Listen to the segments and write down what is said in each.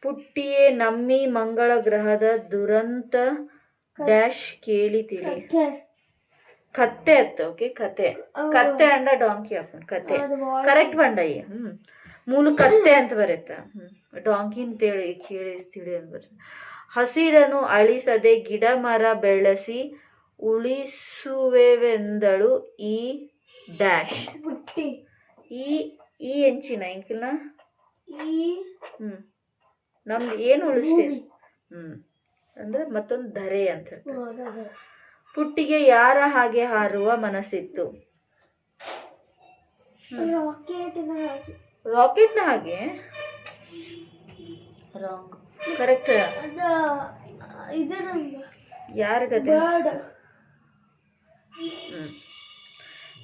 ಪುಟ್ಟಿಯೇ ನಮ್ಮಿ ಮಂಗಳ ಗ್ರಹದ ದುರಂತ ಡ್ಯಾಶ್ ಕೇಳಿ ತಿಳಿ. ಕತ್ತೆ ಅತ್ತ ಓಕೆ ಕತೆ ಕತ್ತೆ ಅಂಡ ಡಾಂಕಿ ಹಾಕೊಂಡು ಕತೆ ಕರೆಕ್ಟ್ ಬಂಡಯ್ಯ. ಮೂಲ ಕತ್ತೆ ಅಂತ ಬರುತ್ತೆ. ಡಾಂಕಿ ಅಂತೇಳಿ ಕೇಳಿಸ್ತಿಳಿ ಅಂತ ಬರುತ್ತೆ. ಹಸಿರನ್ನು ಅಳಿಸದೆ ಗಿಡ ಮರ ಬೆಳೆಸಿ ಉಳಿಸುವೆವೆಂದಳು ಈ ಡ್ಯಾಶ್. ಈ ಎಂಚಿನ ಇಂಕಿನ ನಮ್ದು ಏನು ಉಳಿಸ್ತೀವಿ ಅಂದ್ರೆ ಮತ್ತೊಂದು ಧರೆ ಅಂತ ಹೇಳ್ತಾರೆ. ಪುಟ್ಟಿಗೆ ಯಾರ ಹಾಗೆ ಹಾರುವ ಮನಸ್ಸಿತ್ತು. ರಾಕೆಟ್ನ ಹಾಗೆ ರಾಂಗ್. ಕರೆಕ್ಟ್. ಯಾರ ಕತೆ.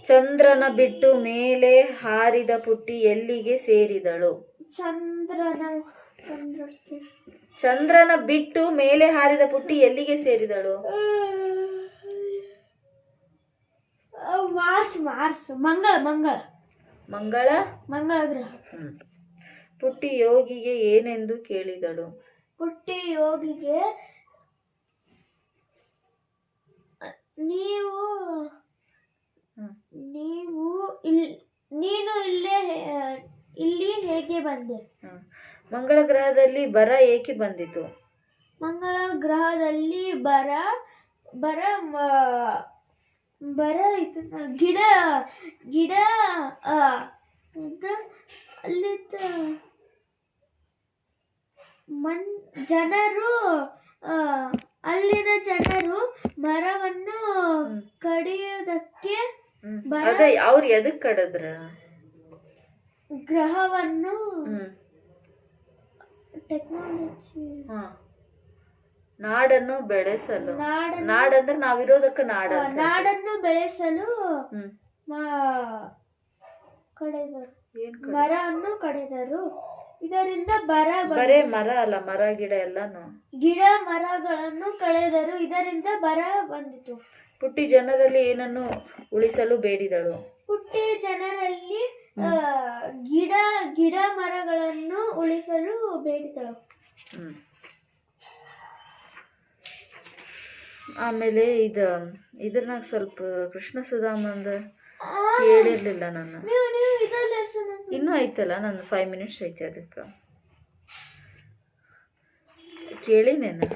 ಚಂದ್ರನ ಬಿಟ್ಟು ಮೇಲೆ ಹಾರಿದ ಪುಟ್ಟಿ ಎಲ್ಲಿಗೆ ಸೇರಿದಳು. ಚಂದ್ರನ ಬಿಟ್ಟು ಮೇಲೆ ಹಾರಿದ ಪುಟ್ಟಿ ಎಲ್ಲಿಗೆ ಸೇರಿದಳು. ಮಂಗಳ ಗ್ರಹ. ಪುಟ್ಟಿ ಯೋಗಿಗೆ ಏನೆಂದು ಕೇಳಿದಳು. ಪುಟ್ಟಿ ಯೋಗಿಗೆ ನೀನು ಇಲ್ಲಿ ಹೇಗೆ ಬಂದೆ. ಮಂಗಳ ಗ್ರಹದಲ್ಲಿ ಬರ ಏಕೆ ಬಂದಿತು. ಮಂಗಳ ಗ್ರಹದಲ್ಲಿ ಬರ ಗಿಡ ಅಲ್ಲಿ ಜನರು ಅಲ್ಲಿನ ಜನರು ಮರವನ್ನು ಕಡಿಯೋದಕ್ಕೆ ಅದೇ ಅವ್ರು ಎದಕ್ ಕಡದ್ರ. ಗ್ರಹವನ್ನು ಟೆಕ್ನಾಲಜಿ ನಾಡನ್ನು ಬೆಳೆಸಲು. ನಾಡಂದ್ರೆ ನಾವಿರೋದಕ್ಕೆ ನಾಡನ್ನು ಬೆಳೆಸಲು ಮರವನ್ನು ಕಡಿದರು. ಇದರಿಂದ ಬರೇ ಮರ ಅಲ್ಲ, ಮರ ಗಿಡ ಎಲ್ಲಾನು ಗಿಡ ಮರಗಳನ್ನು ಕಳೆದರು. ಇದರಿಂದ ಬರ ಬಂದಿತು. ಪುಟ್ಟಿ ಜನರಲ್ಲಿ ಏನನ್ನು ಉಳಿಸಲು ಬೇಡಿದಳು. ಪುಟ್ಟಿ ಜನರಲ್ಲಿ ಗಿಡ ಮರಗಳನ್ನು ಉಳಿಸಲು ಬೇಡಿದಳು. ಆಮೇಲೆ ಇದ್ರನಾಗ ಸ್ವಲ್ಪ ಕೃಷ್ಣ ಸುಧಾಮಂದ ಕೇಳಿರ್ಲಿಲ್ಲ ನಾನು. ಇನ್ನೂ ಐತಲ್ಲ, ನಂದು 5 minutes ಐತೆ ಅದಕ್ಕೆ ಕೇಳಿನೇನು.